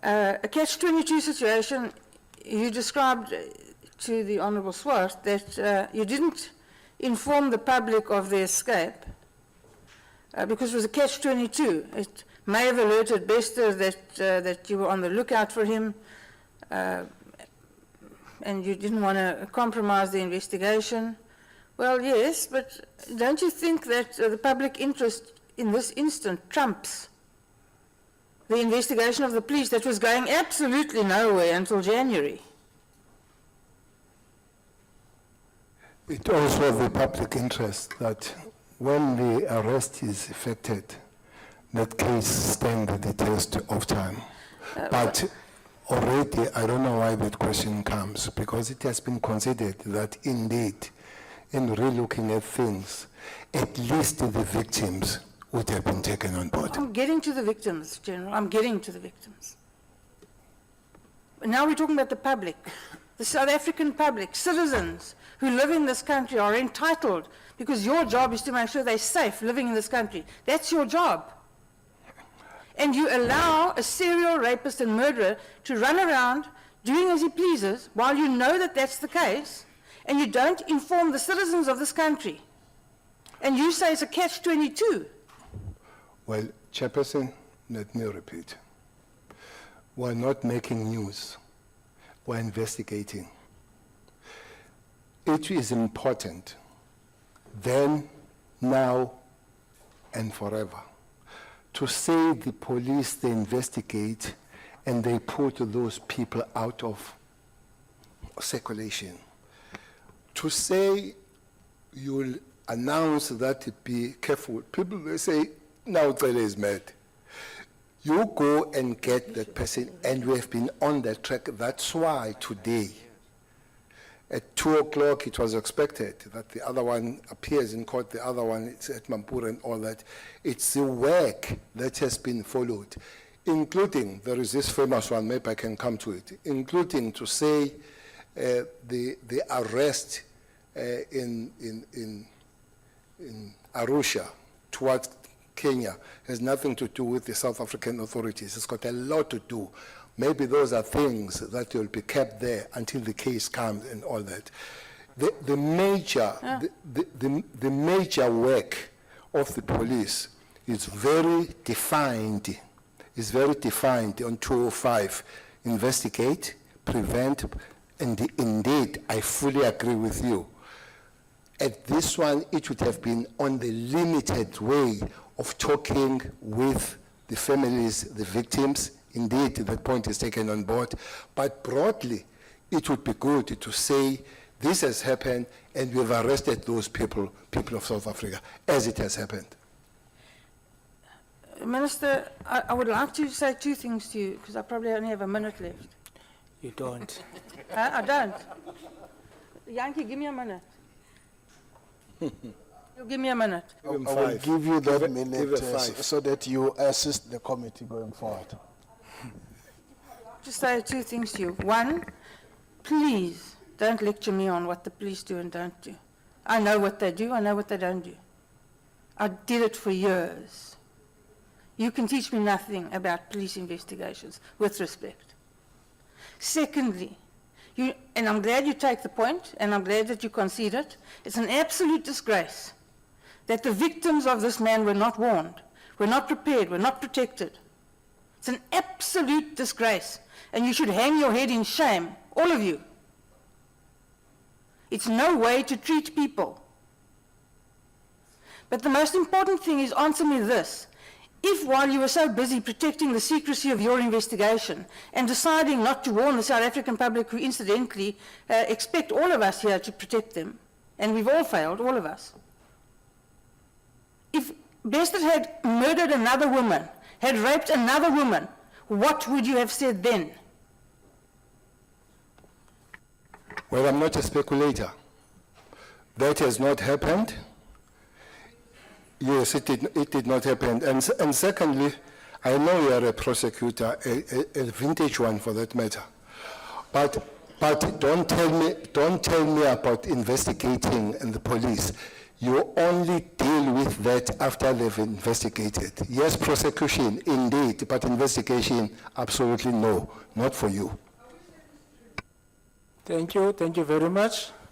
A catch-22 situation, you described to the Honourable Swart that you didn't inform the public of the escape because it was a catch-22. It may have alerted Bester that you were on the lookout for him and you didn't want to compromise the investigation. Well, yes, but don't you think that the public interest in this instant trumps the investigation of the police that was going absolutely nowhere until January? It also the public interest that when the arrest is effected, that case stands the test of time. But already, I don't know why that question comes, because it has been considered that indeed, in relooking at things, at least the victims would have been taken on board. I'm getting to the victims, General. I'm getting to the victims. Now we're talking about the public, the South African public, citizens who live in this country are entitled, because your job is to make sure they're safe living in this country. That's your job. And you allow a serial rapist and murderer to run around doing as he pleases while you know that that's the case, and you don't inform the citizens of this country. And you say it's a catch-22. Well, Chairperson, let me repeat. We're not making news. We're investigating. It is important then, now, and forever to say the police, they investigate and they put those people out of circulation. To say you'll announce that, be careful. People, they say, now Cele is mad. You go and get that person, and we have been on that track. That's why today, at 2 o'clock, it was expected that the other one appears in court, the other one is at Mampura and all that. It's the work that has been followed, including, there is this famous one, maybe I can come to it, including to say the arrest in Arusha towards Kenya has nothing to do with the South African authorities. It's got a lot to do. Maybe those are things that will be kept there until the case comes and all that. The major work of the police is very defined. Is very defined on 205. Investigate, prevent, and indeed, I fully agree with you. At this one, it would have been on the limited way of talking with the families, the victims. Indeed, that point is taken on board. But broadly, it would be good to say this has happened and we've arrested those people of South Africa, as it has happened. Minister, I would like to say 2 things to you, because I probably only have a minute left. You don't. I don't. Yankee, give me a minute. You give me a minute. I will give you that minute so that you assist the committee going forward. Just say 2 things to you. 1, please don't lecture me on what the police do and don't do. I know what they do, I know what they don't do. I did it for years. You can teach me nothing about police investigations, with respect. Secondly, and I'm glad you take the point, and I'm glad that you concede it, it's an absolute disgrace that the victims of this man were not warned, were not prepared, were not protected. It's an absolute disgrace, and you should hang your head in shame, all of you. It's no way to treat people. But the most important thing is, answer me this. If while you were so busy protecting the secrecy of your investigation and deciding not to warn the South African public, who incidentally expect all of us here to protect them, and we've all failed, all of us. If Bester had murdered another woman, had raped another woman, what would you have said then? Well, I'm not a speculator. That has not happened. Yes, it did not happen. And secondly, I know you are a prosecutor, a vintage one for that matter. But don't tell me about investigating and the police. You only deal with that after they've investigated. Yes, prosecution, indeed, but investigation, absolutely no, not for you. Thank you very much.